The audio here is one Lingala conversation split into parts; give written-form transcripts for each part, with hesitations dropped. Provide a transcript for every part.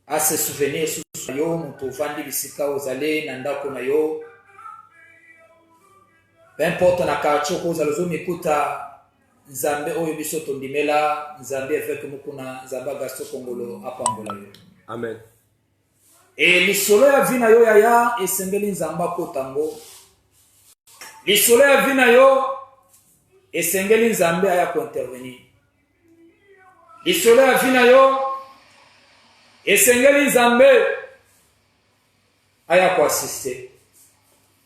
à se souvenir sous yo mutu vandi bisika ozale na ndako na yo. Peu importe na quartier ko zalozo mikuta Nzambe oyo biso tondimela Nzambe avec mukuna Nzamba Gasto Kongolo apambola yo. Amen. Et lisolo ya vina yo yaya esengeli Nzamba kotango. Lisolo ya vina yo esengeli Nzambe aya ko intervenir. Lisolo ya vina yo esengeli Nzambe aya ko assister.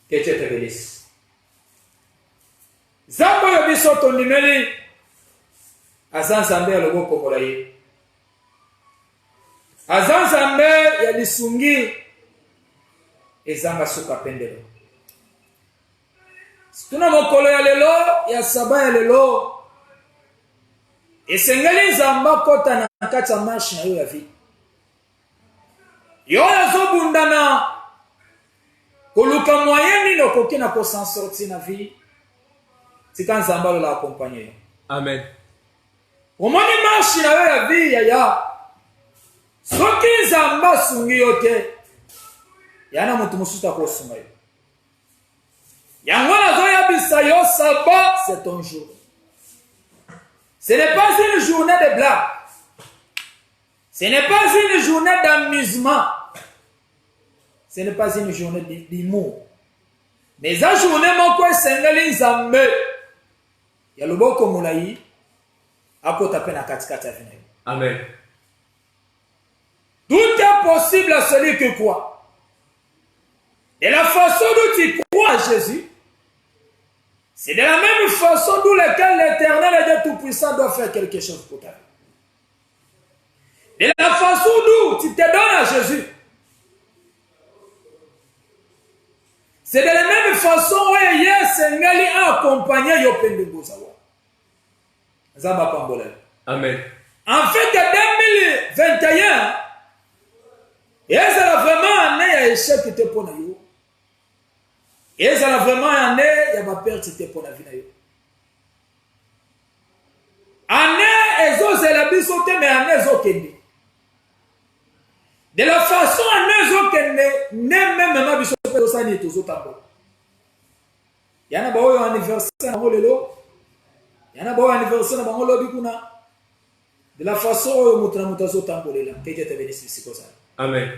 Que Dieu te bénisse. Zambo yo biso tondimeli azan Nzambe ya loboko molaye. Azan Nzambe ya lisungi ezanga suka pendelo. Tuna mokolo ya lelo ya saba ya lelo esengeli Nzamba kota na kati ya marche na yo ya vie. Yo azobundana koluka moyeni no kokina ko s'en sortir na vie. C'est quand Nzamba la accompagner. Amen. Omoni marche na yo ya vie ya soki Nzamba sungi yote yana mutu musuta ko sunga yo. Yango nazoya bisa yo saba c'est ton jour. Ce n'est pas une journée de blague. Ce n'est pas une journée d'amusement. Ce n'est pas une journée d'humour. Mais la journée moko esengeli Nzambe ya loboko mulayi akota pena katikata vina. Amen. Tout est possible à celui qui croit. De la façon dont tu crois à Jésus, c'est de la même façon d'où l'Éternel et Dieu Tout-Puissant doit faire quelque chose pour toi. De la façon d'où tu te donnes à Jésus, c'est de la même façon où Sengeli a accompagné Yopende Bozawa. Zamba Pambola. Amen. En fait, en 2021, il y a vraiment un année à échec qui était pour nous. Il y a vraiment un année à ma perte qui était pour la vie. Année, ils ont la bisoté, mais année, ils ont kendi. De la façon, année, ils ont kendi, même ma bisoté, ils ont kendi, ils ont kendi. Il y a un anniversaire, il y a un anniversaire, de la façon où nous avons tambolé, que Dieu te bénisse comme ça. Amen.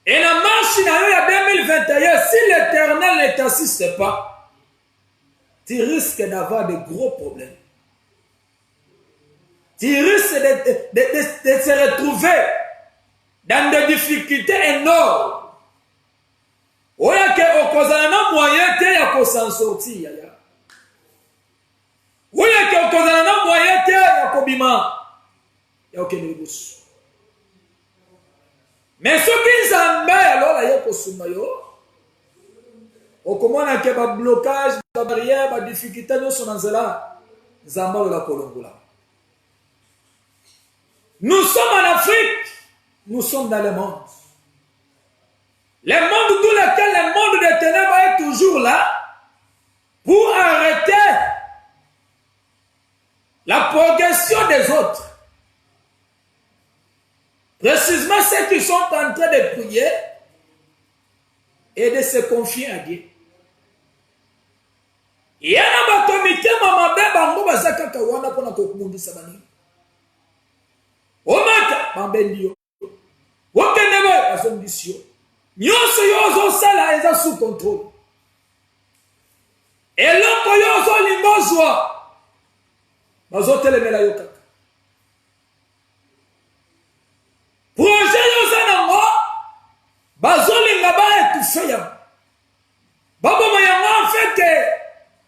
Et la marche en 2021, si l'Éternel ne t'assiste pas, tu risques d'avoir de gros problèmes. Tu risques de se retrouver dans des difficultés énormes. Où il y a un moyen de s'en sortir. Où il y a un moyen de s'en sortir. Mais ce qui Nzambe alors la yoko sumayo au comment na ke ba blocage ba barrière ba difficulté no sonanzela Nzambe la kolongola. Nous sommes en Afrique, nous sommes dans le monde. Le monde dans lequel le monde des ténèbres est toujours là pour arrêter la progression des autres. Précisément ceux qui sont en train de prier et de se confier à Dieu. Il y a un comité maman bango bazaka kawana pona kokundisa bani. Omata bambendio. Wokenebe azondisio. Nyoso yozo sala eza sous contrôle. Et loko yozo limbozwa. Bazotelemela yoka. Projet yozanango bazolinga ba étouffé ya babo mayanga en fait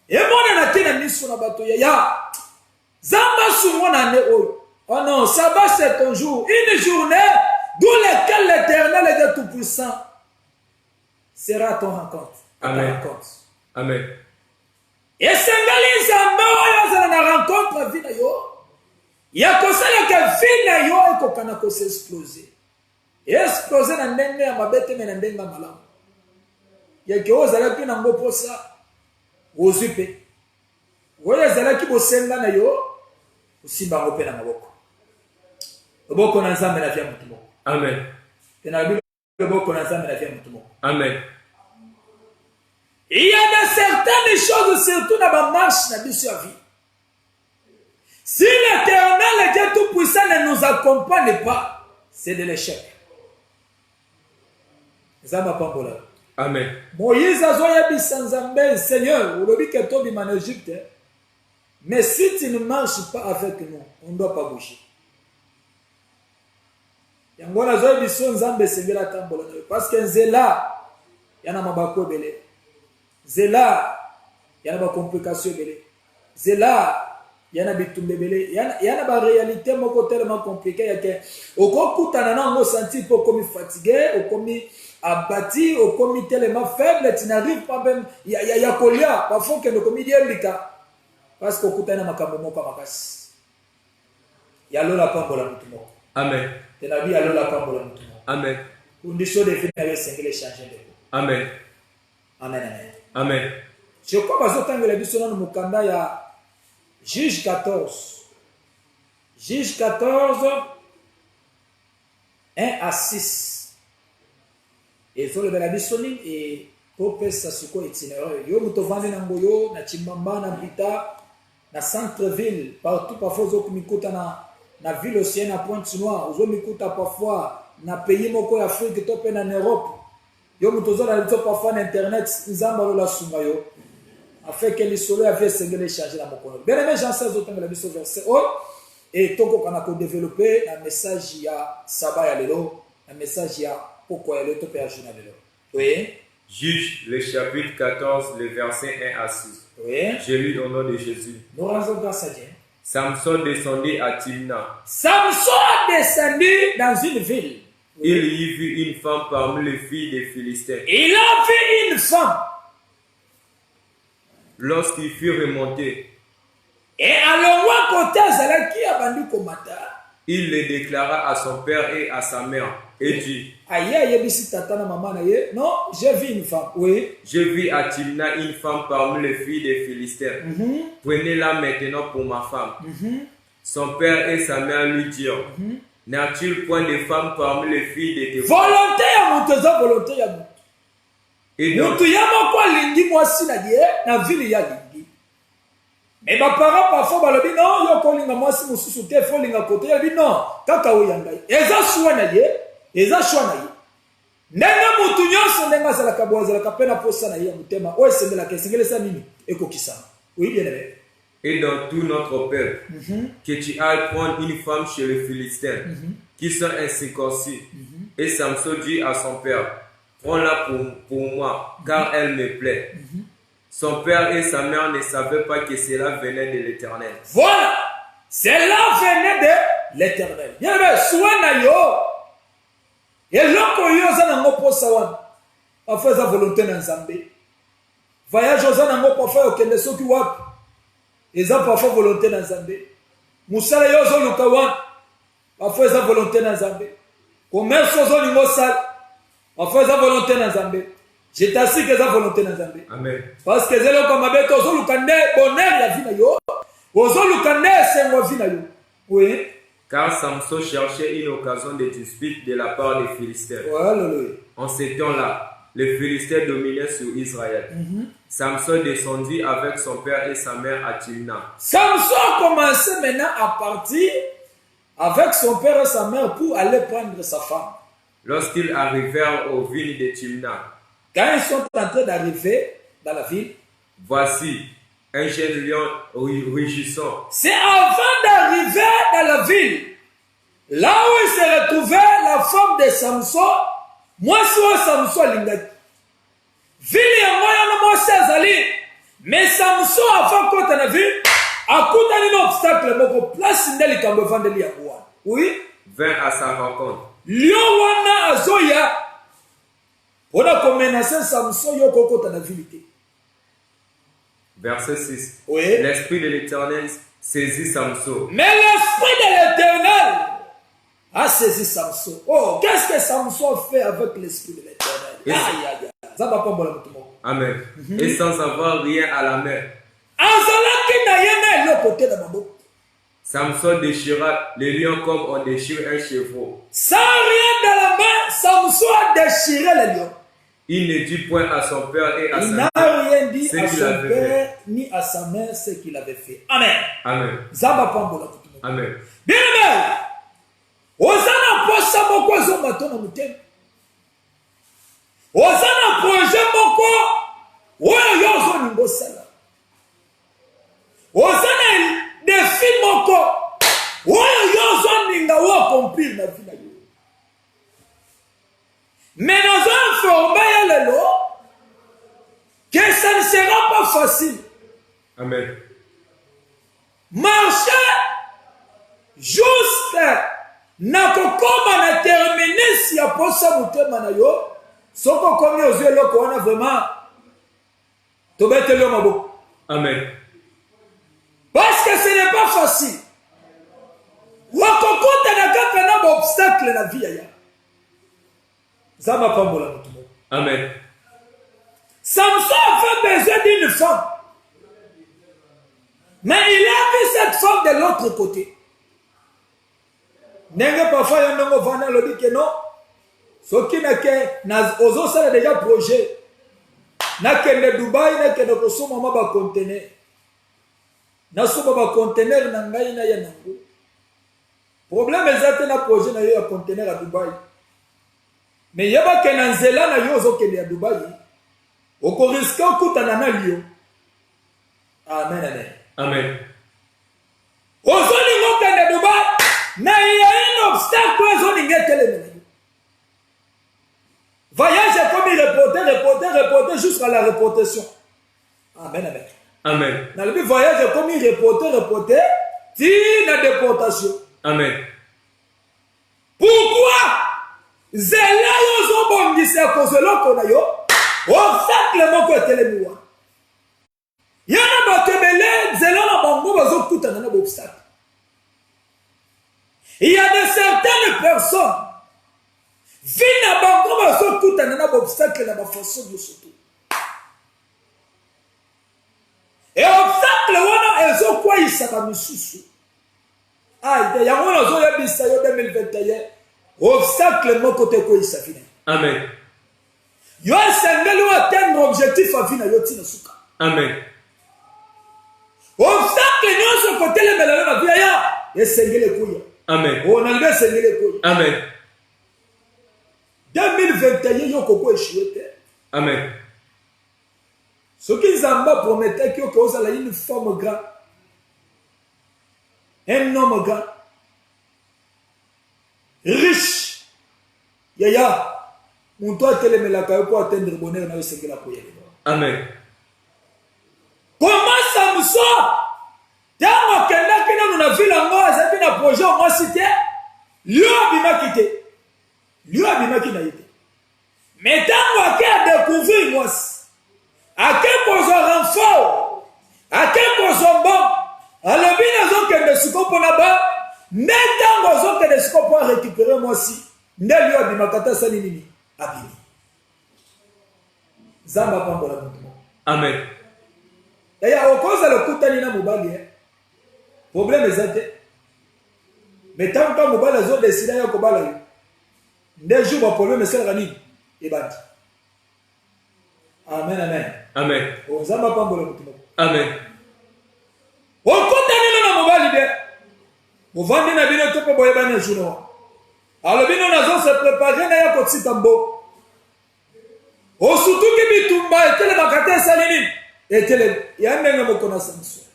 et mona na tina miso na bato ya zamba sumona ne oyo. Oh non, ça va c'est ton jour, une journée d'où lequel l'Éternel et Dieu Tout-Puissant sera ton rencontre. Amen. Amen. Et sengali Nzambe oyo zana na rencontre vie na yo. Ya kosala ka fina yo ekokana ko s'exploser. Exploser na ndenge ya mabete me na ndenge malamu. Ya ke ozala ki na ngo posa ozupe. Oya zala ki bosenga na yo usimba ngo pe na maboko. Loboko na nzambe na via mutu moko. Amen. Tena Bible loboko na nzambe na via mutu moko. Amen. Il y a de certaines choses, surtout dans ma marche, dans la vie. Si l'Éternel, Dieu Tout-Puissant, ne nous accompagne pas, c'est de l'échec. Amen. Moïse a dit Seigneur, on dit que tu es en Égypte, mais si tu ne marches pas avec nous, on ne doit pas bouger. Parce que Zéla, il y en a mabako belé. Zéla, il y en a des complications belé. Zéla, il y en a des tombées belé. Il y en a des réalités tellement compliquées. Au coup, tu as senti comme fatigué, ou comme abattu, ou comme tellement faible, tu n'arrives pas même. Il y a colia, parfois que le comédien lika. Parce que tu as un makambo comme makas. Il y a l'eau la pambola mutumo. Amen. Tu as vu à l'eau la pambola mutumo. Amen. Une des choses de finir avec ce que les changer de vous. Amen. Amen, amen. Amen. Je crois que vous avez vu sur le Mukanda, il y a Juge 14. Juge 14, 1 à 6. Et sur le Belabissoni et Popes Sasuko itinéraire. Yo mutovande na Ngoyo, na Chimbamba, na Bita, na centre-ville, partout parfois vous avez na ville aussi, na Pointe-Noire, vous avez parfois na pays moko Afrique, top en Europe. Yo mutozana lito parfois na internet, nzamba lo la sunga yo. Afin que les soleils avaient sengé changer la mokono. Bien aimé Jean 16 autant que la mission verset 1 et toko kana ko développer un message ya saba ya lelo, un message ya pourquoi le to père journal lelo. Oui. Juge le chapitre 14 le verset 1 à 6. Oui. Je lis au nom de Jésus. Nous rendons grâce à Dieu. Samson descendit à Timna. Samson a descendu dans une ville. Oui. Il y vit une femme parmi les filles des Philistins. Il a vu une femme. Lorsqu'il fut remonté, et alors côté Zalaki a bandu komata. Il le déclara à son père et à sa mère et dit: Non, j'ai vu une femme. Oui. Je vis à Timna une femme parmi les filles des Philistins. Prenez-la maintenant pour ma femme. Son père et sa mère lui dirent: N'a-t-il point de femme parmi les filles de tes frères? Volonté à mon volonté à mon. Et donc, mais ma parents parfois balobi non yo kolinga mwasi mususu te fo linga kote ya bi non kaka oyanga eza shwa na ye ndenga mutu nyonso ndenga zala kabwaza la kapena posa na ye mutema o esengela kesengelesa nini ekokisana. Oui bien aimé. Et dans tout notre peuple, que tu ailles prendre une femme chez les Philistins qui sont incirconcis. Et Samson dit à son père: Prends-la pour moi, car elle me plaît. Son père et sa mère ne savaient pas que cela venait de l'Éternel. Voilà, cela venait de l'Éternel. Bien aimé, soina yo. Et loko yo zana ngopo sawan. Parfois za volonté na Nzambe. Voyage zana ngopo parfois okende soki wapi. Eza parfois volonté na Nzambe. Musala yo zo lukawan. Parfois za volonté na Nzambe. Commerce zo lingo sal. Parfois za volonté na Nzambe. Je t'assure que ça volonté na Nzambe. Amen. Parce que zelo comme abeto zo lukande bonheur la vie na yo. Ozo lukande sengo vie na yo. Oui. Car Samson cherchait une occasion de dispute de la part des Philistins. Voilà. En ces temps-là, les Philistins dominaient sur Israël. Samson descendit avec son père et sa mère à Timna. Samson a commencé maintenant à partir avec son père et sa mère pour aller prendre sa femme. Lorsqu'ils arrivèrent aux villes de Timna, quand ils sont en train d'arriver dans la ville, voici un jeune lion rugissant. C'est avant d'arriver dans la ville, là où il se retrouvait la femme de Samson, moi sur Samson Lingati. Ville et moi Azali, mais Samson avant qu'on t'en a vu, à coup d'un obstacle, mon place n'est pas de l'Iaouan. Oui. Vint à sa rencontre. Liouana Azoya. On a commencé Samson Yoko t'en a vu. Verset 6. Oui. L'esprit de l'Éternel saisit Samson. Mais l'esprit de l'Éternel a saisi Samson. Oh, qu'est-ce que Samson fait avec l'esprit de l'Éternel? Ça va pas bon. Amen. Et sans avoir rien à la main, Samson déchira les lions comme on déchire un chevreau. Sans rien dans la main, Samson a déchiré les lions. Il ne dit point à son père et à Il sa n'a mère rien dit ce à qu'il son avait père fait. ni à sa mère ce qu'il avait fait. Amen. Amen. Zamba pambola kutumo. Amen. Bien aimé. Ozana posa moko zo matona mutema. Ozana projet moko oyo yozo ningo sala. Ozana défi moko oyo yozo ninga wo accomplir na vie na yo. Mais nous avons informé lelo que ça ne sera pas facile. Amen. Marcher juste na kokoma na terminer si aposa mutema na yo soko komi ozwe loko wana vraiment tobeteli yo maboko. Amen. Parce que ce n'est pas facile. Wakokuta na kaka na obstacle na vie ya. Zama pambola mutumo. Amen. Samson avait besoin d'une femme. Mais il a vu cette femme de l'autre côté. N'est-ce parfois il y a un homme qui dit que non. Ce qui n'est que ozo sala déjà projet. Na kende Dubai na kende kosoma maba conteneur. Na soba ba conteneur na ngai na ya nango. Problème ezate na projet na yo ya conteneur à Dubai. Mais yaba ke na nzela na yo ozo kende ya Dubai. Oko risque okutana na liyo. Amen amen. Amen. Ozoni ngoka na Dubai na ya un obstacle ozoni ngeteleme. Voyage comme reporter jusqu'à la reportation. Amen amen. Amen. Dans le voyage comme reporter la déportation. Amen. Pourquoi zela yo zo bongisa kozelo kona yo obstacle moko etelemi wa. Yana batebele zela na bango bazo kutana na obstacle. Il y a de certaines personnes vina bango bazo kutana na obstacle na ba façon de surtout. Et obstacle wana ezo kwa isaka misusu. Ah, ya ngona zo ya bisa yo 2021. Obstacle moko te ko isafina. Amen. Yo sengeli wa atteindre objectif a vina yo tina suka. Amen. Obstacle nyoso ko telemela na via ya esengele kuya. Amen. On a le sengele kuya. Amen. 2021 yo ko échoué te. Amen. Ce qui Zamba promettait que vous allez une femme grande, un homme grand, riche, yaya, on doit téléméla pour atteindre le bonheur dans le Seigneur la prière. Amen. Comment ça me sort? Dans quelqu'un qui nous a vu la mort, c'est un projet au moins cité, lui a quitté, lui a quitté. Mais tant qu'on a découvert moi. À quel point on renfort, à quel point on bon, à la bine on que des scope on a bas, mais tant qu'on que des scope on récupérer moi aussi, ne lui a bimakata salinini, abini. Zamba pambola mutumo. Amen. Et ya okoza le kutani na mobali. Problème ezate. Mais tant que mobali zo décider ya ko bala yo. Ndé jour ba problème c'est rani et bandi. Amen, amen. Amen. Amen. Alors, bino nazo se préparer na ya kotsika mbo. Osutu ki bitumba etele makate salini. Etele ya ndenge moko na Samson.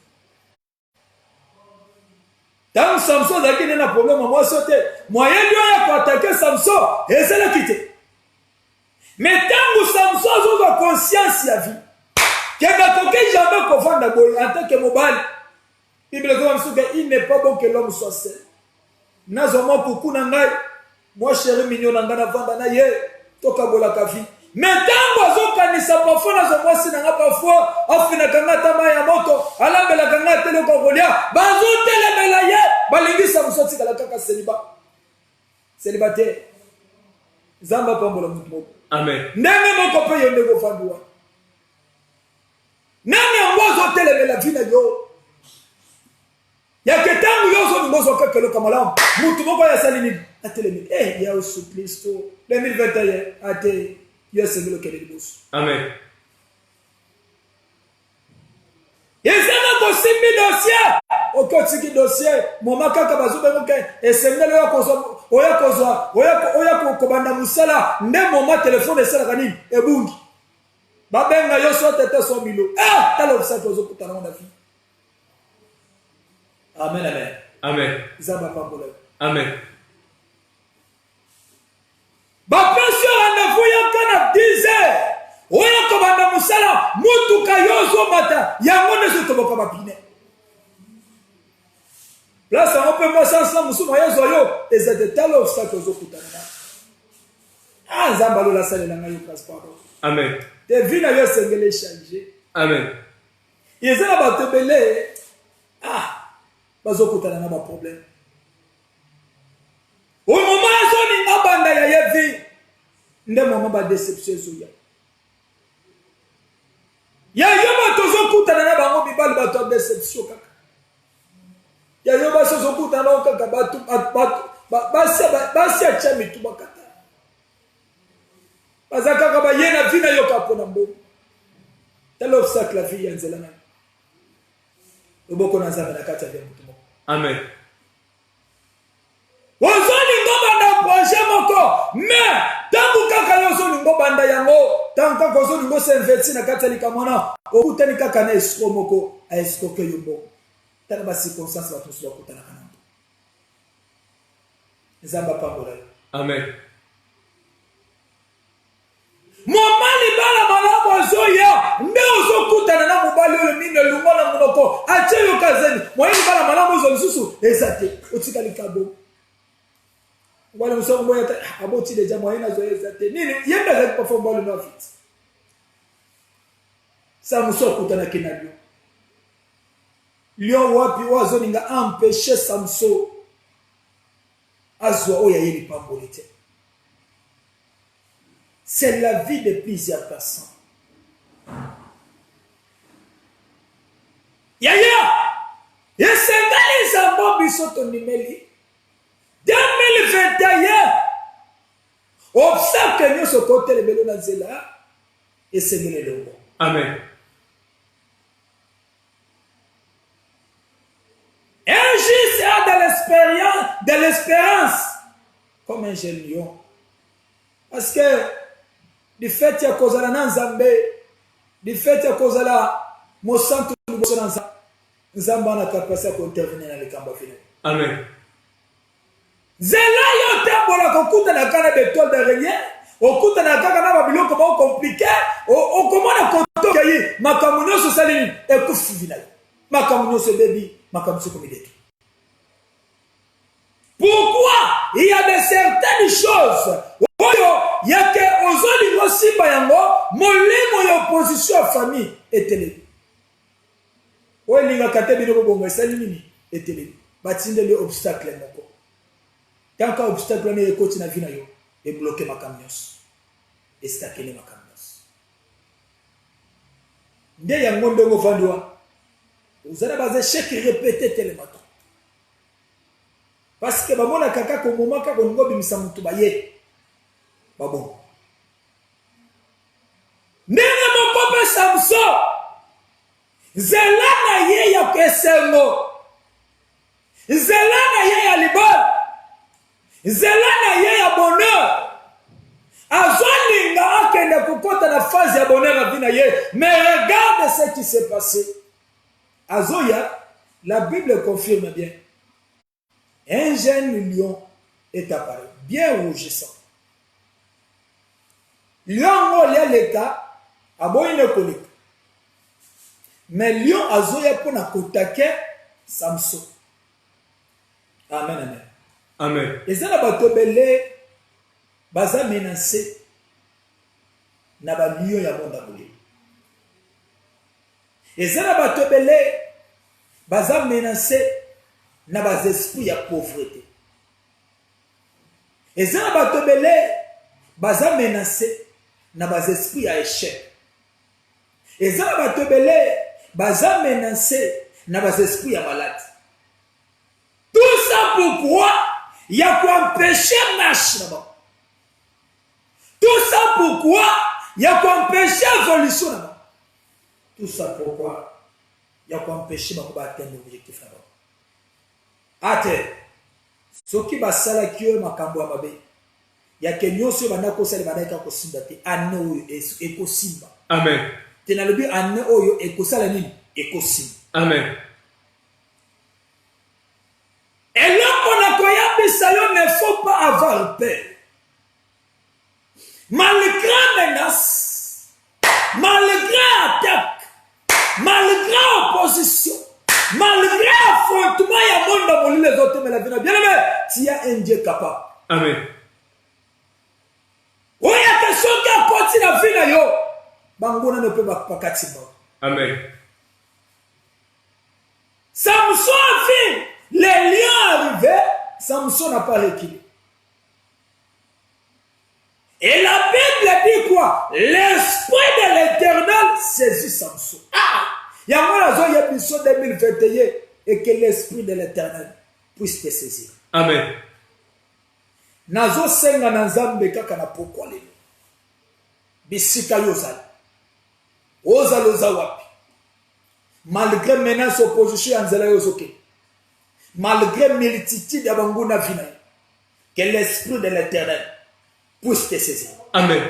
Tant Samson zakine na problème moi sauté. Moyen lui ya attaquer Samson et c'est le quitter. Mais tant que Samson a conscience ya vie, qu'il ne jamais confondre en tant que mobile, il n'est pas bon que l'homme soit seul. Nazomo beaucoup nangai, moi chéri mignon nangana vanda na ye, toka bola kavi. Mais tant que kanisa parfois nazomo si nanga parfois, afina kanga tama ya moto, alambela kanga tele ko golia, bazo tele bela ye, balingi Samson tikala kaka célibataire. Zamba pambola mutu. Amen. Ndenge moko pe yende ko fanduwa. Nani ambozo telemela vina yo. Ya que tant yozo ngozo ka kelo kamala mutu moko ya salini atelemi ya Yesu Kristo 2021 ate Yesu ngelo kele liboso. Amen. Yezana ko simbi dossier okotiki dossier moma kaka bazobe ngoke esemelo oya kobanda musala nde moma telefone esala kanini ebungi babenga yo so tete so bilo talo obstacle ozokutana na vie. Amen, amen. Amen. Zaba pambola. Amen. Ba pression rendez-vous ya kana 10 heures. Oya kobanda musala mutuka yozo mata yango nezo toboka bapine. Place on peut pas sans musuma yozo yo ezate talo obstacle ozokutana. Nzamba lo la sale na ngayo transport. Amen. Te vie na yo sengele changer. Amen. Yezala batebele bazokutana na ba problème. Au moment zoni ngabanda ya yevi nde moment ba déception zoya. Ya yoba tozokutana na bango bibali bato déception kaka. Ya yoba tozokutana na kaka bato basi achami tu bakata. Bazaka ba yena vina yoka pona mbomu. Talo obstacle la vie yanzela na. Oboko na nzambe na kati ya mutu. Amen. Ozoni ngobanda projet moko mais tangu kaka yozoni ngobanda yango tangu kaka ozoni ngo se investi na kati ya likamona okutani kaka na esiko moko a esiko ke yombo tana ba circonstance bato so bakutana kana nzamba pambola. Amen. Momali bala malamu zoya nde ozokutana na mobali oyo mine lungo na munoko acheyo kazeni moyeni bala malamu zo lisusu ezate otika likabo wala musongo moya aboti deja moyena zo ezate nini yenda za perform ball no fit sa musokutana kinabyo lion wapi wazoninga empêcher Samson azwa oya yeli pambolite. C'est la vie de plusieurs personnes. Yaya, yesengali zambo bisoto nimeli. 2021, obstacle nyoso kote le belo na zela, esengele longo. Amen. Un juste a de l'espérance, comme un jeune lion. Parce que du fait ya kozala na nzambe du fait ya kozala mosantu liboso na nzambe na kapasa ko intervenir na likamba vile. Amen. Zela yo tambola kokuta na kana betol d'araignée okuta na kaka na babiloko ba compliqué o komona koto kayi makamunyo so salini ekufi vila makamunyo se bebi makamunyo ko mideto. Pourquoi il y a de certaines choses oyo yake ozoli ngosimba yango molemo ya opposition ya famille etele oyo linga kate biloko bongo esali nini etele batinde le obstacle moko tanka obstacle ne ekoti na vina yo e bloquer makamios estakele makamios nde yango ndongo vandwa uzana baze chèque répété tellement parce que bamona kaka ko moment ka ko ngo bimisa mutu baye bon. Nene mokope Samson zelana ye ya kesengo zelana ye ya libol zelana ye ya bonheur azolinga akende kokota na phase ya bonheur na vina ye mais regarde ce qui s'est passé azoya la Bible confirme bien un jeune lion est apparu bien rougissant. Lion olia leka aboyine koleka mais lion azoya pona kotake Samson. Amen, amen. Amen. Ezala bato belé baza menacé na ba lion ya monde aboli. Ezala bato belé baza menacé na ba esprit ya pauvreté. Ezala bato belé baza menacé na bas esprit ya échec. Ezala bato belé baza menacé na bas esprit ya malade. pourquoi il y a quoi empêcher marche là-bas. Tout ça pourquoi il y a quoi empêcher évolution là-bas. Tout ça pourquoi il y a quoi empêcher atteindre l'objectif là-bas. Ate, ce qui va sala qui est makambo amabe. Il y a que nyonso bana ko sala bana ka ko simba te ane oyo eko simba. Amen. Tena lobi ane oyo eko sala nini eko simba. Amen. Et là qu'on a koyabisa yo ne faut pas avoir peur. Malgré menace, malgré attaque, malgré opposition, malgré affrontement, il y a monde dans les autres, mais la vie n'a bien aimé. Tu as un Dieu capable. Amen. Oui, il y a quelque chose qui a continué la vie na yo. Bangona ne peut pas katimba. Amen. Samson a vu les lions arriver, Samson n'a pas reculé. Et la Bible dit quoi? L'esprit de l'Éternel saisit Samson. Ah! Il y a moi la zone émission 2021 et que l'esprit de l'Éternel puisse te saisir. Amen. Nazo senga na nzambe kaka na pokwa lelo. Bisika yozali. Ozaloza wapi. Malgré menace opposition ya nzela yozoke. Malgré multitude ya banguna vina. Que l'esprit de l'Éternel puisse te saisir. Amen.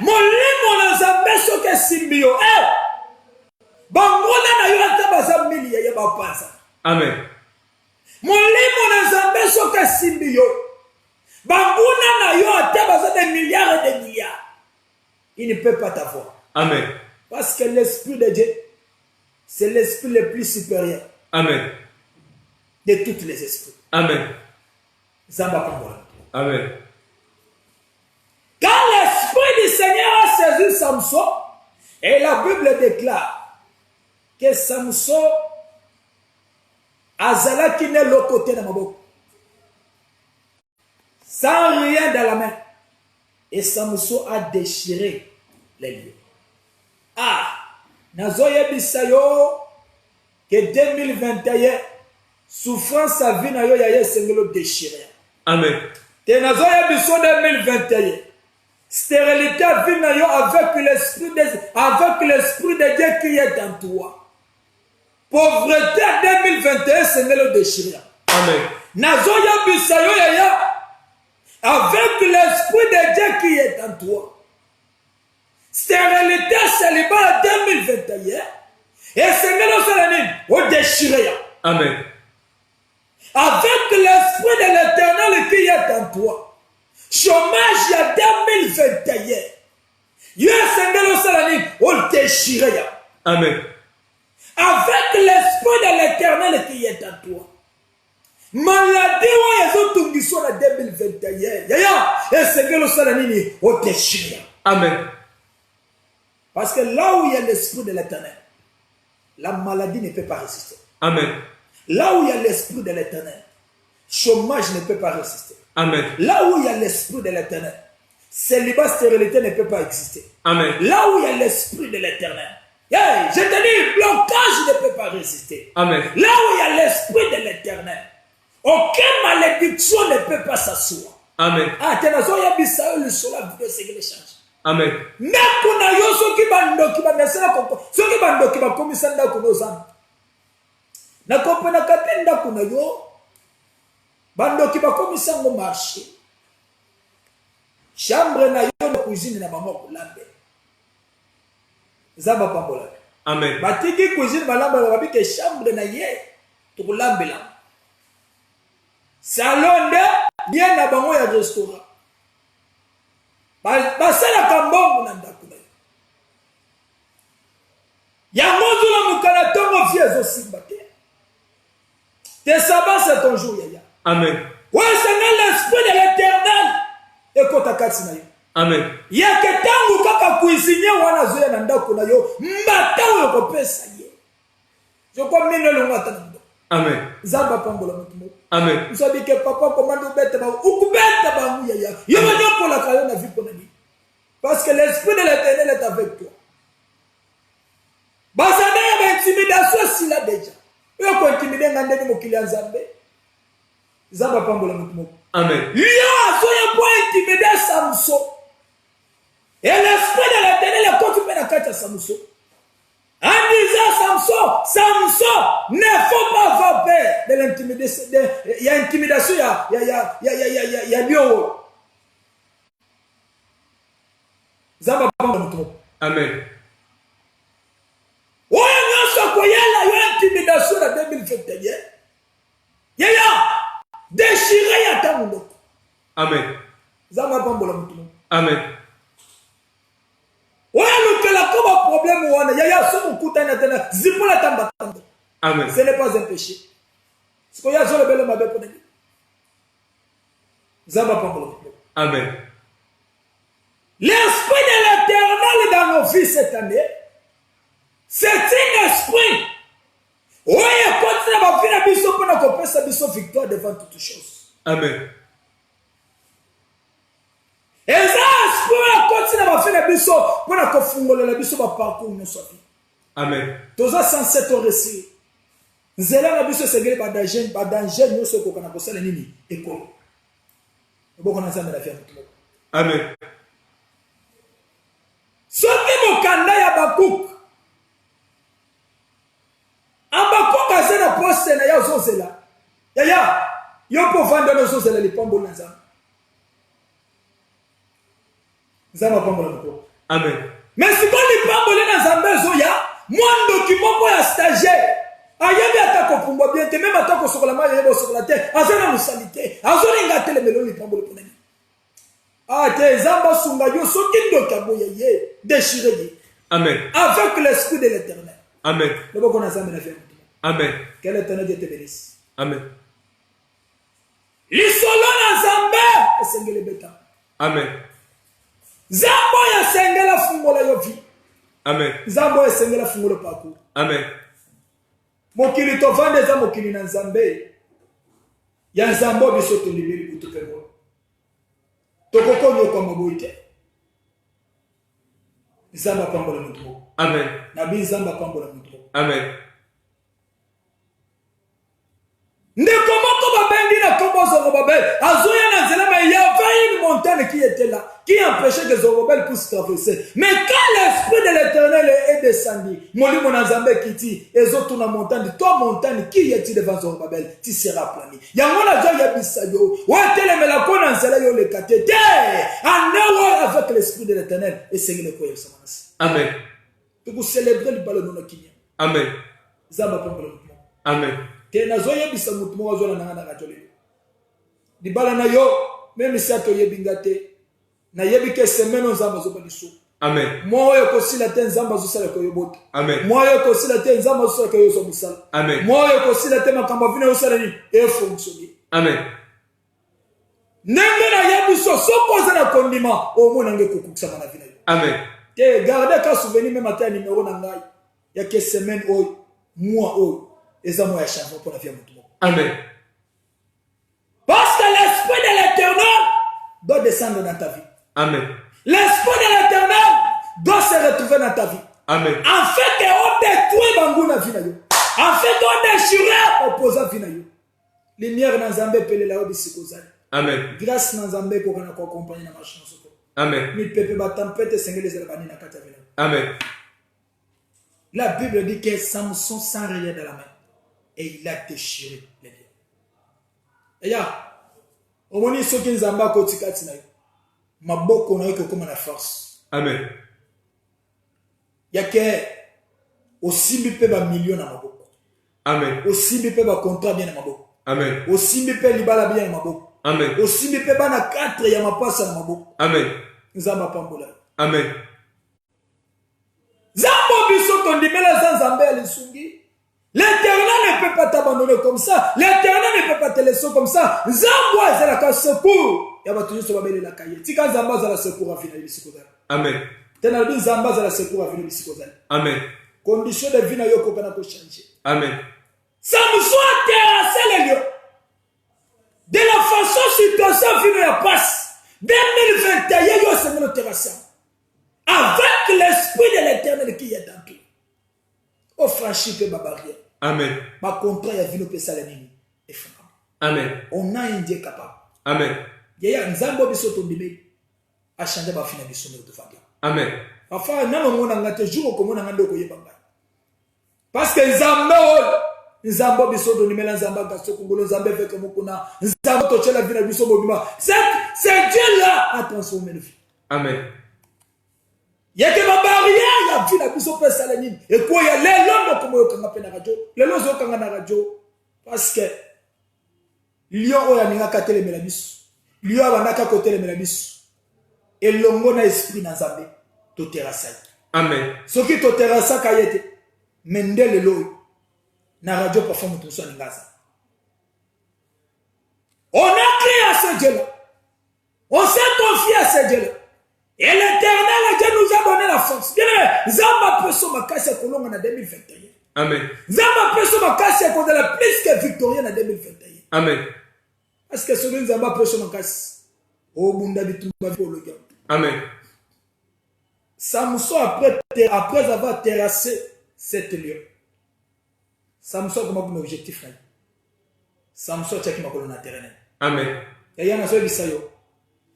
Molimo na nzambe soke simbio. Banguna na yo ata baza mili ya bapanza. Amen. Molimo na nzambe soke simbio. Banguna na yo ata baza des milliards et des milliards. Il ne peut pas t'avoir. Amen. Parce que l'esprit de Dieu, c'est l'esprit le plus supérieur. Amen. De tous les esprits. Amen. Zamba Pambola. Amen. Quand l'esprit du Seigneur a saisi Samson, et la Bible déclare que Samson azala qui n'est l'autre côté de ma bouche. Sans rien dans la main. Et Samson a déchiré les lieux. Ah, nazoye bisayo que 2021 souffrance à vie na yo ya sengelo déchiré. Amen. Te nazoye biso 2021 stérilité à vie na yo avec l'esprit de Dieu qui est en toi. Pauvreté 2021 sengelo déchiré. Amen. Nazoye bisayo ya avec l'esprit de Dieu qui est en toi. Stérilité célibat 2021 et sengelo salanine au déchiré. Amen. Avec l'esprit de l'Éternel qui est en toi. Chômage à 2021. Yo sengelo salanine au déchiré. Amen. Avec l'esprit de l'Éternel qui est en toi. Maladie ou les autres qui sont en 2021. Yaya, et sengelo salanine au déchiré. Amen. Parce que là où il y a l'esprit de l'Éternel, la maladie ne peut pas résister. Amen. Là où il y a l'esprit de l'Éternel, chômage ne peut pas résister. Amen. Là où il y a l'esprit de l'Éternel, célibat, stérilité ne peut pas exister. Amen. Là où il y a l'esprit de l'Éternel, hey, je te dis, blocage ne peut pas résister. Amen. Là où il y a l'esprit de l'Éternel, aucune malédiction ne peut pas s'asseoir. Amen. Ah, tu as bisa le sola vidéo c'est que l'échange. Amen. Mais kuna yo soki bando ki bandesela koko soki bando ki bakomisa ndako nozana na kopena kapi ndako na yo bando ki bakomisa ngo marché chambre na yo na cuisine na mama kulambe zaba pambola. Amen. Batiki cuisine balamba babike chambre na ye to kulambela salon de ye na bango ya restaurant. Basala kambongo na ndako na yo. Yango zula mukana tongo fiezo simba te. Te sabbat c'est ton jour yaya. Amen. Ouais, c'est l'esprit de l'Éternel. Ekota kati na yo. Amen. Yake tangu kaka cuisinier wana zoya na ndako na yo. Mbata yo kopesa ye. Je crois mine le ngata na ndo. Amen. Zamba pambola mutumo. Amen. Vous savez que papa commande bête ba ukubeta ba yaya. Yo nyo pour la kayo na vie pour nani. Parce que l'esprit de l'Éternel est avec toi. Basana ya intimidation si là déjà. Yo ko intimider ngande ni mokili nzambe. Zamba pambola mutumo. Amen. Lion soya point intimider Samson. Et l'esprit de l'Éternel est contre la carte à Samson. En disant Samson, ne faut pas avoir peur de l'intimidation. Il y a intimidation, il y a bio. Zamba pambola mutumo. Amen. Oya nyonso koyela yo intimidation na 2021. Yaya déchiré ya tamundo. Amen. Zamba pambola mutumo. Amen. Oya lukela comme problème wana yaya so mukuta na tena zipula tamba. Amen. Ce n'est pas un péché. Ce qu'on y a sur le bel mabe pour nous. Zamba pambola mutumo. Amen. L'esprit de l'Éternel dans nos vies cette année, c'est un esprit. Oui, continue à faire la mission pour nous sa mission victoire devant toutes choses. Amen. Et ça, esprit continue à faire la mission pour nous faire la mission pour parcours nous soit vie. Amen. Tous à 107 ans récit. Zela la mission c'est gagné par danger nous sommes qu'on a posé la nini école. Bon on a ça dans la vie. Amen. Ce qui me kanda ya Bakuk. Abakuk a zena poste na ya zozela. Yaya, yo po vendre no zozela li pambo na zama. Zama pambo na mko. Amen. Mais si kon li pambo na zamba zoya, mwando kimoko ya stagiaire. Ayabi atako kumbo bien te même atako sokola ma yebo sokola te, azana musalite, azona ngate le melo li pambo le ponani. Ah, tes zamba sunga yo soki ndoka boye ye, déchiré. Amen. Avec l'esprit de l'Éternel. Amen. Le bon qu'on a ça, mais la vie. Amen. Que l'Éternel Dieu te bénisse. Amen. L'isolo na Zambé, esengele beta. Amen. Zambo ya sengela fungola yo vi. Amen. Zambo ya sengela fungola paku. Amen. Mokili to vande za mokili na Zambé. Ya Zambo biso to libeli kutupengo. Tokoko nyo kwa maboite. Zamba pambola mutumo. Amen. Nabi Zamba pambola mutumo. Amen. Ndeko moko babengi na kombo Zorobabel. Azoya na nzela mais il y avait une montagne qui était là, qui empêchait que Zorobabel puisse traverser. Mais quand l'esprit de l'Éternel est descendu, Molimo na Zambé qui dit, ezotu na montagne, toi montagne qui est devant Zorobabel, tu seras plané. Yangona jo yebisa yo, wa telemela kona nzela yo le katete. En avec l'esprit de l'Éternel et c'est le koyo samanasi. Amen. Pour célébrer le ballon na kinya. Amen. Zamba pambola. Amen. Tena zoye bisa mutu mo wazona na ngana katole. Dibala na yo même si ato yebingate na yebike semeno nzamba zo baliso. Amen. Moyo ko sila te nzamba zo sala ko yobota. Amen. Moyo ko sila te nzamba zo sala ko yoso musala. Amen. Moyo ko sila te makamba vina yo sala ni e fonctionner. Amen. Nenge na yebiso soko za na kondima o mona nge kokukisa na vina yo. Amen. Te garde ka souvenir même ata numéro na ngai ya ke semaine oy mois oy eza moya changement pour la vie mutu. Amen. Parce que l'esprit de l'Éternel doit descendre dans ta vie. Amen. L'esprit de l'Éternel doit se retrouver dans ta vie. Amen. En fait, on détruit Banguna Vinayo. En fait, on déchire opposant Vinayo. Lumière dans Zambé pele la obisikozali. Amen. Grâce dans Zambé pour qu'on accompagne la marche dans ce corps. Amen. Mi pepe ba tempête sengele zelabani na kata Vinayo. Amen. La Bible dit que Samson sans rien dans la main et il a déchiré les liens. Et ya, au moins ceux qui nous embarquent au tikati na yo. Maboko na yo comme la force. Amen. Yake osimbi pe ba million na maboko. Amen. Osimbi pe ba contrat bien na maboko. Amen. Osimbi pe libala bien na maboko. Amen. Osimbi pe ba na 4 ya mapasa na maboko. Amen. Nzamba pambola. Amen. Zambo biso tondimela zanzambe alisungi. L'Éternel ne peut pas t'abandonner comme ça. L'Éternel ne peut pas te laisser comme ça. Zambo ezala ka secours. Ya batu nyonso babele la kaye. Tika zamba zala secours afina ibisikozala. Amen. Tena bi zamba zala secours afina ibisikozala. Amen. Condition de vie na yo kopana ko changer. Amen. Samson a terrassé les lieux. De la façon situation vino ya passe. 2021 yo c'est le terrassé. Avec l'esprit de l'Éternel qui est dans toi. Au franchi pe ba barrière. Amen. Ma contrat ya vino pe sala nini. Et fera. Amen. On a un Dieu capable. Amen. Yaya nzambo biso to bibé a changé ba fina biso no to fabia. Amen. Parfois na mona ngate jour ko mona ngando ko yebanga. Parce que nzambo biso to nimela nzamba ka so kongolo nzambe feke mokuna nzambo to chela vina biso bobima. C'est Dieu là a transformé nos vies. Amen. Yeke ba barrière ya vina biso pe salanine et ko ya lelo ko moyo kanga pe na radio. Lelo zo kanga na radio parce que lion oya ninga katele melabiso. Lion abanaka kotele melabiso. Et longo na esprit na nzambe to terasa. Amen. Soki to terasa kayete mendele loyo na radio parfois mutu so ningaza. On a crié à ce Dieu-là. On s'est confié à ce Dieu-là. Et l'Éternel, Dieu nous a donné la force. Bien aimé, Zamba peut se makasi kolonga na 2021. Amen. Zamba peut se makasi ko de la plus que victorien na 2021. Amen. Parce que celui Zamba peut se makasi. Oh bunda bitumba polo gam. Amen. Samson après avoir terrassé cette lieu. Samson comme un objectif là. Samson tchaki makolo na terrain. Amen. Et yana so bisayo.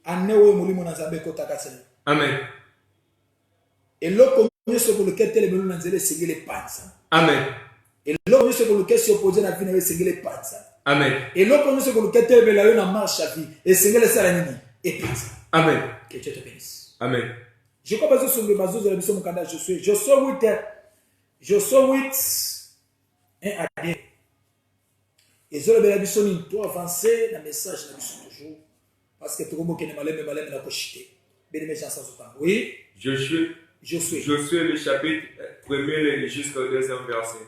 Anewo mulimo na Nzambe ko takasela. Amen. Et l'autre ce pour lequel tel melu na nzele sengele panza. Amen. Et l'autre ce pour lequel se opposer na vie na sengele panza. Amen. Et l'autre ce pour lequel tel melu na marche à vie et sengele sala nini et panza. Amen. Que Dieu te bénisse. Amen. Je crois que sur le bateau de la mission Mukanda je suis 8 1 à 2. Et sur le mission ni toi avancer dans message la mission toujours parce que tout le monde qui est malade na kochité. Bien mes gens sans autant. Oui. Je suis le chapitre 1er jusqu'au 2e verset.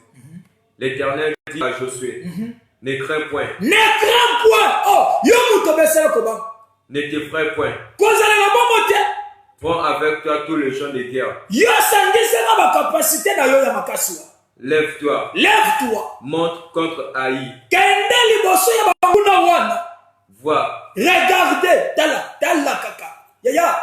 L'Éternel dit à Josué, ne crains point. Ne crains point. Oh, yo muto besela koba. Ne t'effraie point. Kozala na bomote. Prends avec toi tous les gens de guerre. Yo sangisa na capacité na yo ya makasi. Lève-toi. Lève-toi. Monte contre Haï. Kende liboso ya banguna wana. Vois. Regardez, tala kaka. Yaya,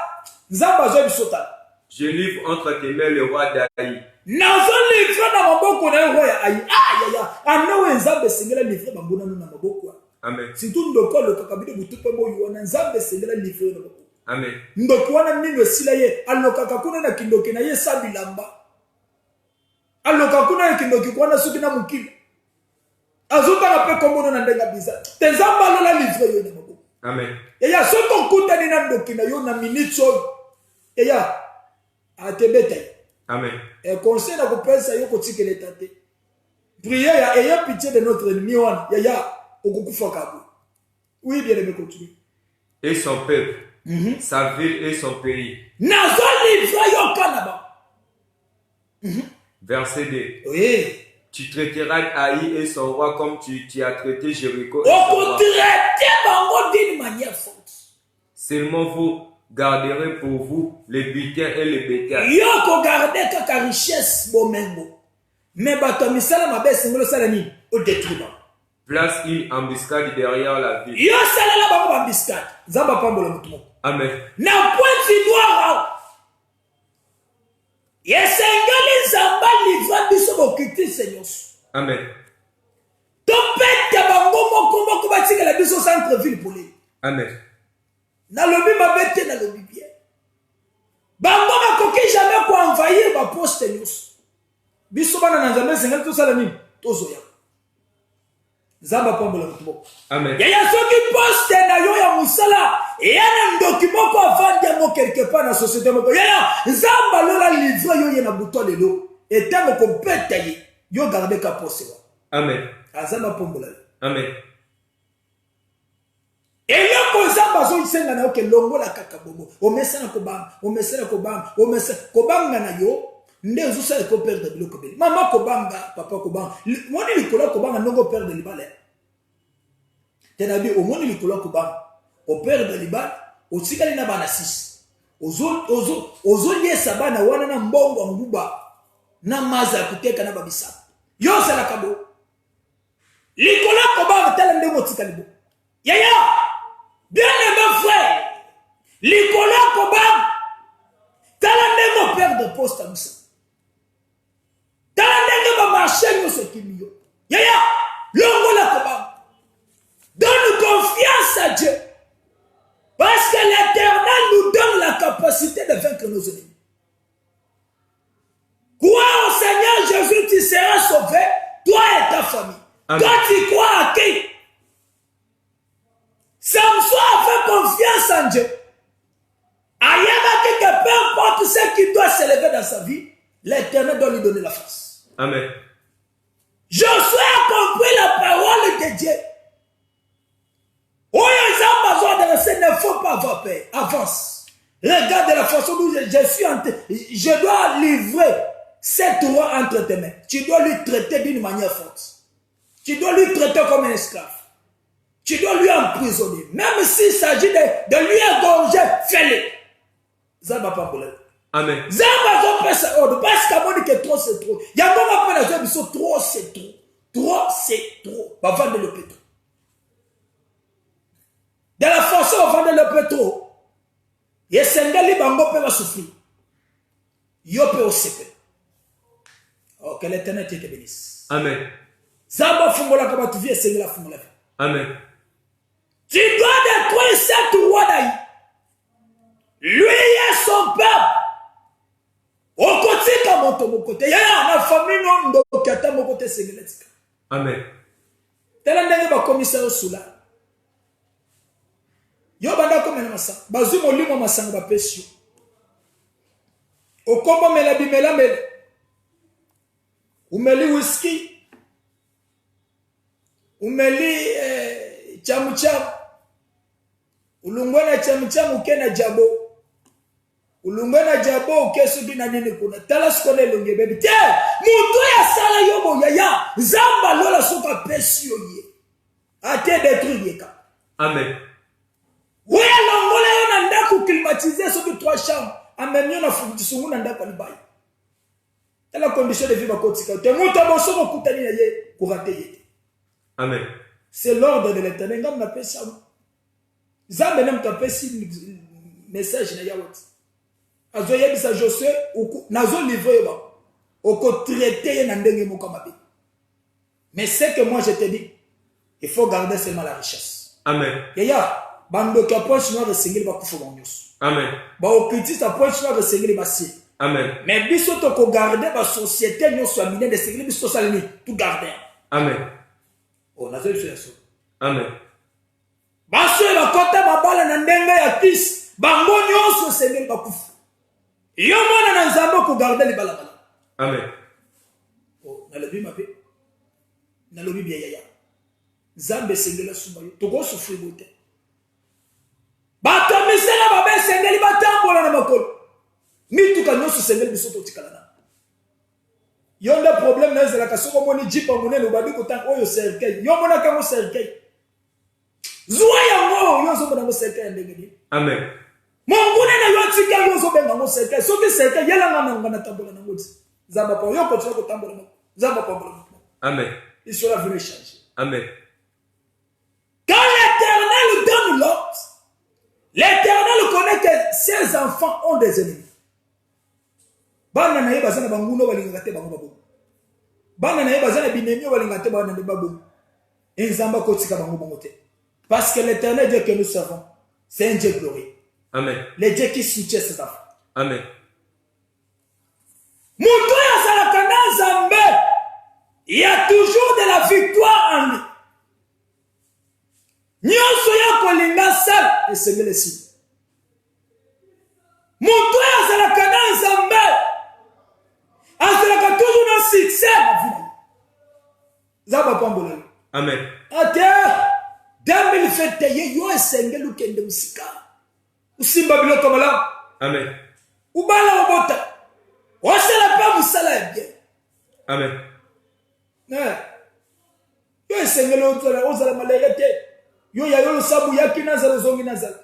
nzamba zo bisota. Je livre entre tes mains le roi d'Haï. Nazo livre na maboko na roi ya Haï. Ah yaya, anawe nzambe sengela livre banguna na maboko. Amen. Surtout ndoko le kakabide butupe moyo na nzambe sengela livre na maboko. Amen. Ndoko wana nino sila ye alokaka kuna na kindoke na ye sabilamba. Aloka kuna na kindoke kuna suki na mukili. Azuka na pe kombono na ndenga biza. Tezamba lola livre yo na maboko. Amen. Eya soto kuta ni na ndoki na yo na minute oyo. Eya atebete. Amen. Et conseil na kopesa yo kotikela tate. Prière ya ayez pitié de notre ennemi wana. Yaya okukufa kabu. Oui, bien aimé, continue. Et son peuple, sa ville et son pays. Nazo livre yo kanaba. Verset 2. Oui. Tu traiteras Haï et son roi comme tu as traité Jéricho. On traiter bango d'une manière forte. Seulement vous garderez pour vous les butins et les bétails. Yo ko garder kaka richesse bomengo. Mais bato misala mabese ngolo sala ni au détriment. Place une embuscade derrière la ville. Yo sala la bango embuscade. Zamba pambola mutumo. Amen. Na point noir. Yesengeli zamba livra biso bokiti Seigneur. Amen. Topete bango moko batika la biso centre ville pour lui. Amen. Na lobi mabete na lobi bien. Bango bakoki jamais ko envahir ba poste nyos. Biso bana na nzambe sengeli to sala nini? Tozoya. Zamba pambola mutumo. Amen. Yaya soki poste na yo ya musala yana document ko avandi mo quelque part na société moko. Yaya zamba lola livre yo yena buto lelo etango ko peta ye yo garder ka poste wa. Amen. Azamba pambola. Amen. Et là ko zamba zo isenga na oke longo la kaka bobo. O mesana ko banga na yo. Nde zo sa ko perdre biloko beli. Mama ko banga, papa ko banga. Moni likolo ko banga ndongo perdre libale. Tenabi o moni likolo ko banga. O perdre libale, o tikali na bana 6. Ozo yesa bana wana na mbongo nguba. Na maza kuteka na babisa. Yo sala kabo. Likolo ko banga tala ndemo tikali bo. Yaya! Bien-aimé frère. Likolo ko banga. Tala ndemo perdre poste à musa. Tala ndenge ba marché yo se kimio. Yaya, longo la koba. De capacité de vaincre nos ennemis. Crois au Seigneur Jésus, tu seras sauvé, toi et ta famille. Amen. Toi, tu crois à qui? Samson a fait confiance en Dieu. Que peu importe ce qui doit s'élever dans sa vie, l'Éternel doit lui donner la force. Amen. Josué a compris la parole de Dieu. Il ne faut pas avoir peur. Avance. Regarde la façon dont je dois livrer cette roi entre tes mains. Tu dois lui traiter d'une manière forte. Tu dois lui traiter comme un esclave. Tu dois lui emprisonner. Même s'il s'agit de lui égorger, fais-le. Zamba pas pour Amen. Zamba pas ça ordre. Parce qu'à que trop c'est trop. Il y a un moment où la gens trop c'est trop. Trop c'est trop. Va vendre le pétrole. De la façon on vend le pétrole. Il y a Sengali Bango peut souffrir. Yo peut aussi. Oh, que l'Éternel te bénisse. Amen. Zamba fungola kama tu viens Sengala fungola. Amen. Tu dois détruire cette roi d'Aïe. Lui et son peuple. Au côté comme mon côté. Il y a une famille non de à mon côté Sengala. Amen. Tel un ba commissaire au soula. Yo banda comme un massa. Bazu mo limo masanga ba pesio. Au combo mela mele. Umeli whisky. Umeli chamucham. Ulungwana chamucham ukena jabo. Ulungwana jabo ukesu bina nini kuna. Tala skole lunge baby. Te, mutu ya sala yobo yaya. Zamba lola soka pesio ye. Ate détruire yeka. Amen. Oui, l'ongole yon ndaku climatiser sur 3 chambres. Amenyo na fujisungu na ndaku alibai. C'est la condition de vie bakotika. Te muta boso bokutani na ye kurate ye. Amen. C'est l'ordre de l'Éternel. Ngam na pesa. Zambe nem ta pesi message na yawot. Azo yebisa Josué nazo livrer ba. Oko traiter na ndenge moko mabe. Mais c'est que moi je te dis, il faut garder seulement la richesse. Amen. Yaya bando ka point chinois de sengeli ba kufu banyos. Amen. Ba o critique sa point chinois de sengeli ba si. Amen. Mais biso to ko garder ba société nyo so amine de sengeli biso salini tout garder. Amen. Oh nazo biso yaso. Amen. Baso ba kota ba bala na ndenge ya kis bango nyo so sengeli ba kufu. Yo mona na nzambo ko garder li bala bala. Amen. Oh na lebi mabe. Na lobi bien yaya. Zambe sengela sumayo to go souffrir bote. Bato misela babe sengeli batambola na makolo. Mituka nyoso sengeli bisoto tikala na. Yonda problème na zela kasoko moni jipa munene ubadi kotanga oyo cercueil. Yo mona kango cercueil. Zuwa yango yo zo mona ngo cercueil ndengeli. Amen. Mongune na yo tika yo zo benga ngo cercueil. Soki cercueil yela ngana ngana tambola na ngoti. Zamba pa yo ko tsoko tambola na. Zamba pa tambola. Amen. Il sera venu changer. Amen. Quand l'Éternel donne l'ordre, l'Éternel connaît que ses enfants ont des ennemis. Bana na yeba sana banguno balingate bango babo. Bana na yeba sana binemio balingate bana de babo. Enzamba kotika bango bongote. Parce que l'Éternel Dieu que nous servons, c'est un Dieu glorieux. Amen. Le Dieu qui soutient ses enfants. Amen. Mutu ya salakana Zambé, il y a toujours de la victoire en lui. Nyonso ya kolinga sal esengele si. Mutu ya salakana Zambé, azalaka toujours na succès na vie. Zaba pambola. Amen. Ate 2021 yo esengele ukende musika. Usimba biloko malamu. Amen. Ubala obota. Wasala pa musala bien. Amen. Yo esengele ozala malerete. Yo ya yo sabu yaki nazala zongi nazala.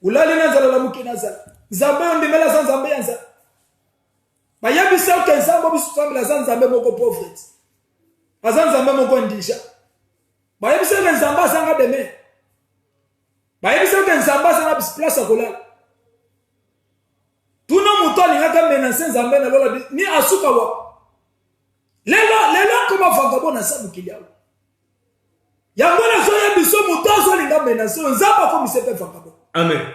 Ulali nazala la muki nazala. Nzambe ondimela sans nzambe yanza. Ba yabisa ke nzambe bisu famila sans nzambe moko pauvreté. Bazan nzambe moko ndisha. Ba yabisa ke nzambe sanga deme. Ba yabisa ke nzambe sanga bis place akola. Tuno mutoli ngaka menacer nzambe na lola ni asuka wa. Lelo koma vagabo na sabu kiliao. Yangona zoya biso mutazo linga menacer nzamba ko misepe vagabo. Amen.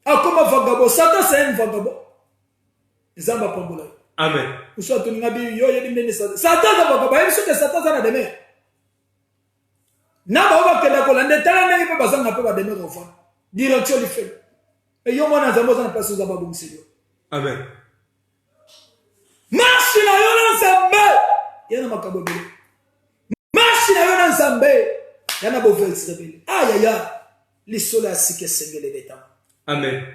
Ah, comme un vagabond. Satan, c'est un vagabond. Zamba Pambola. Amen. Vous savez, tout le monde dit, Satan, c'est un vagabond. Il faut que Satan, ça n'a de mer. N'a pas que la colonne de talent n'est pas besoin de faire des enfants. Direction du fait. Et yo, moi, dans un place où ça va bon, c'est Amen. Marche na yo na Nzambe. Yana makabo bele. Marche na yo na Nzambe. Yana bo verse rebele. Aïe aïe. Les sola sike sengele beta. Amen.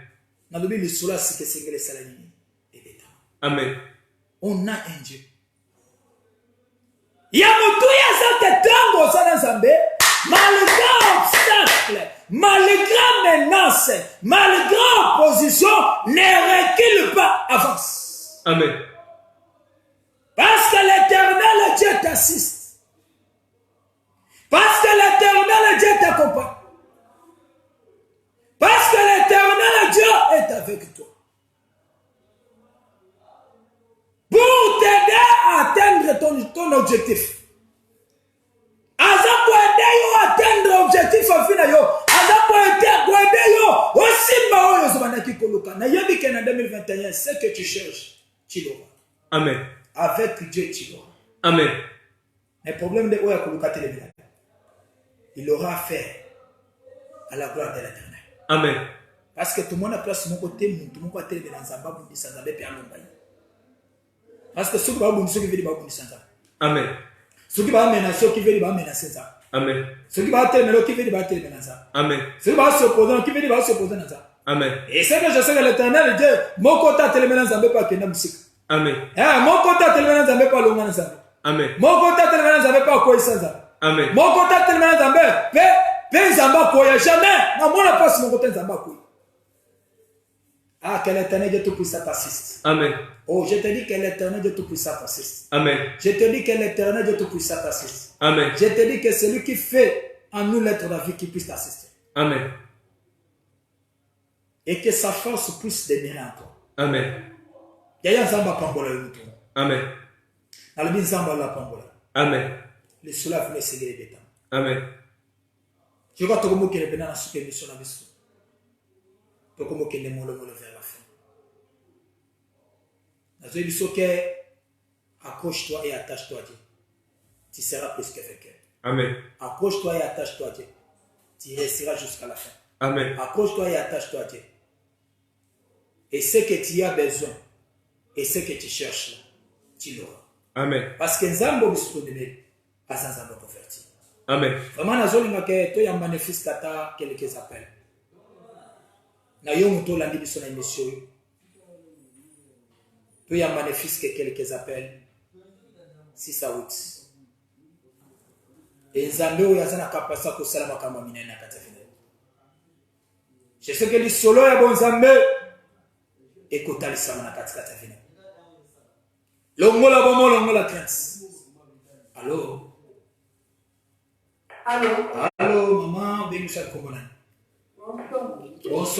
Na lobi les sola sike sengele salani beta. Amen. On a un Dieu. Ya mutu ya zate tango sana Nzambe. Malgré obstacle, malgré menace, malgré opposition, ne recule pas, avance. Amen. Parce que l'Éternel Dieu t'assiste. Parce que l'Éternel Dieu t'accompagne. Parce que l'Éternel Dieu est avec toi. Pour t'aider à atteindre ton objectif. Aza pour aider yo à atteindre l'objectif en fin yo. Aza pour aider yo aussi ma yo zobanaki koluka. Na yebi que en 2021 ce que tu cherches, tu l'auras. Amen. Avec Dieu tu l'auras. Amen. Le problème de Oya koluka télévision. Il aura affaire à la gloire de l'Éternel. Amen. Parce que tout le monde a place mon côté, tout le monde a télé dans Zamba pour dire ça Zamba puis alomba. Parce que ceux qui va bon ceux qui veulent ba bon ça. Amen. Ceux qui va menacer ceux qui veulent ba menacer ça. Amen. Ceux qui va télémélo qui veulent ba télémélo ça. Amen. Ceux qui va s'opposer qui veulent ba s'opposer dans ça. Amen. Et c'est que je sais que l'Éternel Dieu mon côté télémélo Zamba pas kenda musique. Amen. Mon côté télémélo Zamba pas longa Zamba. Amen. Mon côté télémélo Zamba pas quoi ça Zamba. Amen. Mon côté télémélo Zamba pe Zamba quoi jamais. Non moi la passe mon côté Zamba quoi. Ah, que l'Éternel Dieu Tout-Puissant t'assiste. Amen. Oh, je te dis que l'Éternel Dieu Tout-Puissant t'assiste. Amen. Je te dis que l'Éternel Dieu Tout-Puissant t'assiste. Amen. Je te dis que celui qui fait en nous l'être de la vie qui puisse t'assister. Amen. Et que sa force puisse demeurer en toi. Amen. Yaya Zamba Pambola Yuto. Amen. Albi Zamba la Pambola. Amen. Les soulages venez seguir les bétams. Amen. Je crois que tu as dit que la soupe émission la vie. Tu as dit que les mots vers la fin. Tu as dit que accroche-toi et attache-toi à Dieu. Tu seras plus que vainqueur. Amen. Accroche-toi et attache-toi à Dieu. Tu resteras jusqu'à la fin. Amen. Accroche-toi et attache-toi à Dieu. Et ce que tu as besoin, et ce que tu cherches là, tu l'auras. Amen. Parce que Nzambo bisponné, pas Nzambo converti. Amen. Vraiment, nazolinga ke to ya manifeste kata quelques appels. Na yo muto landi biso na émission. To ya manifeste quelques appels. 6 à 8. Et Nzambe oyo azana kapasa ko sala makamba minene kata fina. Je sais que les solo ya bon Nzambe ekotali sama na kata fina. Longola bomo longola trans. Allô? Allô? Allô, maman, bien, bonsoir. Bonsoir.